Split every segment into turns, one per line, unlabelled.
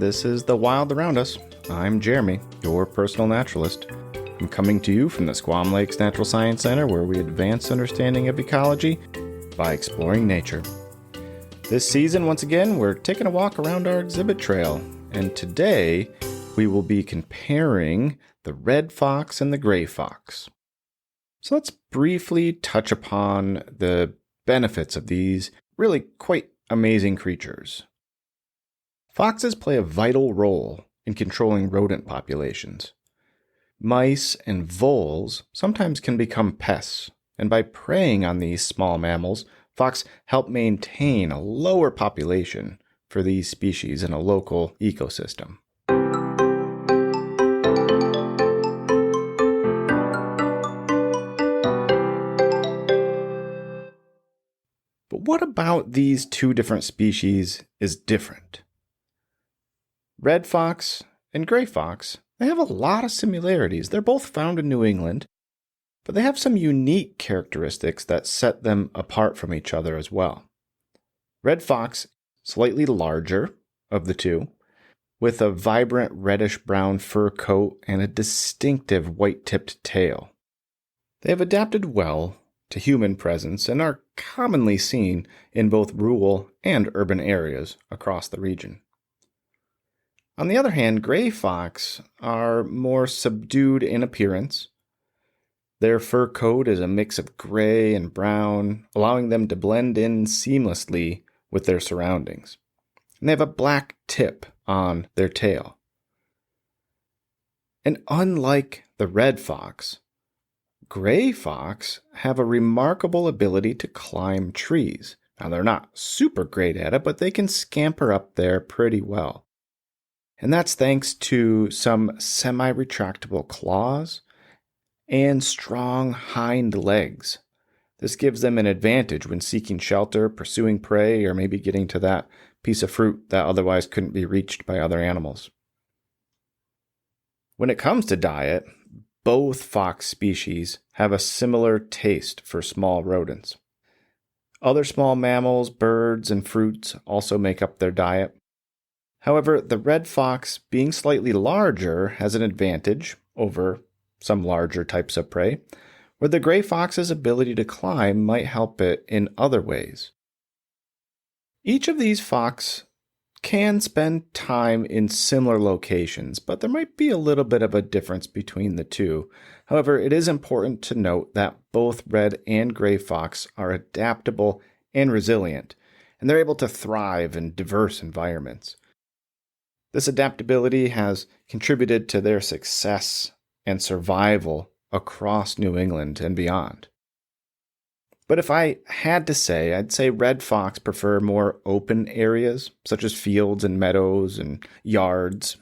this is The Wild Around Us. I'm Jeremy, your personal naturalist. I'm coming to you from the Squam Lakes Natural Science Center, where we advance understanding of ecology by exploring nature. This season, once again, we're taking a walk around our exhibit trail, and today we will be comparing the red fox and the gray fox. So let's briefly touch upon the benefits of these really quite amazing creatures. Foxes play a vital role in controlling rodent populations. Mice and voles sometimes can become pests, and by preying on these small mammals, fox help maintain a lower population for these species in a local ecosystem. But what about these two different species is different? Red fox and gray fox, they have a lot of similarities. They're both found in New England, but they have some unique characteristics that set them apart from each other as well. Red fox, slightly larger of the two, with a vibrant reddish-brown fur coat and a distinctive white-tipped tail. They have adapted well to human presence and are commonly seen in both rural and urban areas across the region. On the other hand, gray fox are more subdued in appearance. Their fur coat is a mix of gray and brown, allowing them to blend in seamlessly with their surroundings. And they have a black tip on their tail. And unlike the red fox, gray fox have a remarkable ability to climb trees. Now, they're not super great at it, but they can scamper up there pretty well. And that's thanks to some semi-retractable claws and strong hind legs. This gives them an advantage when seeking shelter, pursuing prey, or maybe getting to that piece of fruit that otherwise couldn't be reached by other animals. When it comes to diet, both fox species have a similar taste for small rodents. Other small mammals, birds, and fruits also make up their diet. However, the red fox, being slightly larger, has an advantage over some larger types of prey, where the gray fox's ability to climb might help it in other ways. Each of these fox can spend time in similar locations, but there might be a little bit of a difference between the two. However, it is important to note that both red and gray fox are adaptable and resilient, and they're able to thrive in diverse environments. This adaptability has contributed to their success and survival across New England and beyond. But if I had to say, I'd say red fox prefer more open areas, such as fields and meadows and yards.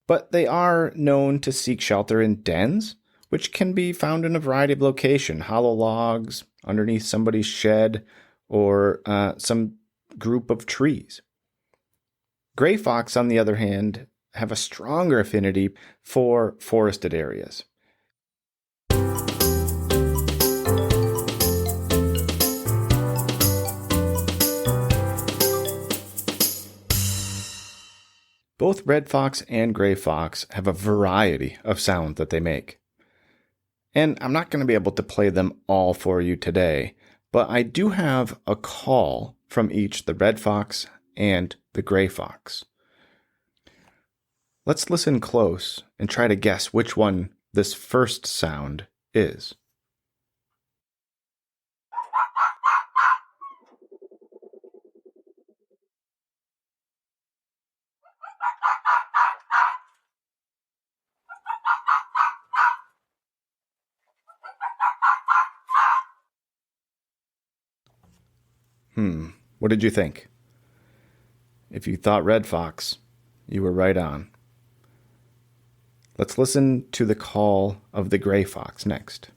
But they are known to seek shelter in dens, which can be found in a variety of locations: hollow logs, underneath somebody's shed, or some group of trees. Gray fox, on the other hand, have a stronger affinity for forested areas. Both red fox and gray fox have a variety of sounds that they make. And I'm not going to be able to play them all for you today, but I do have a call from each the red fox and the gray fox. Let's listen close and try to guess which one this first sound is. What did you think? If you thought red fox, you were right on. Let's listen to the call of the gray fox next.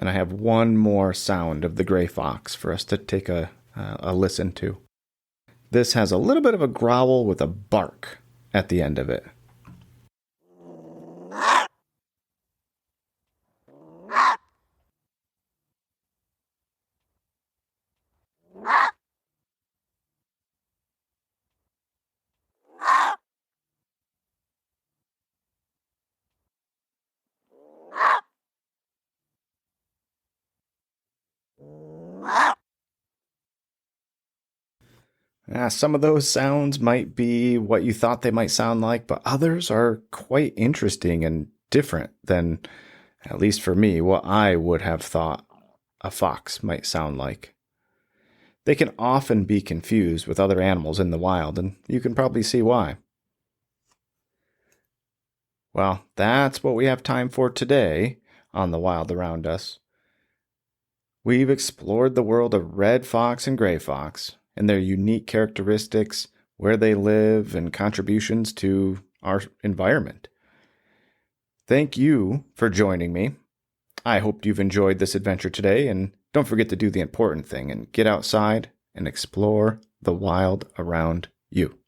and I have one more sound of the gray fox for us to take a listen to. This has a little bit of a growl with a bark at the end of it. Some of those sounds might be what you thought they might sound like, but others are quite interesting and different than, at least for me, what I would have thought a fox might sound like. They can often be confused with other animals in the wild, and you can probably see why. Well, that's what we have time for today on The Wild Around Us. We've explored the world of red fox and gray fox and their unique characteristics, where they live, and contributions to our environment. Thank you for joining me. I hope you've enjoyed this adventure today, and don't forget to do the important thing and get outside and explore the wild around you.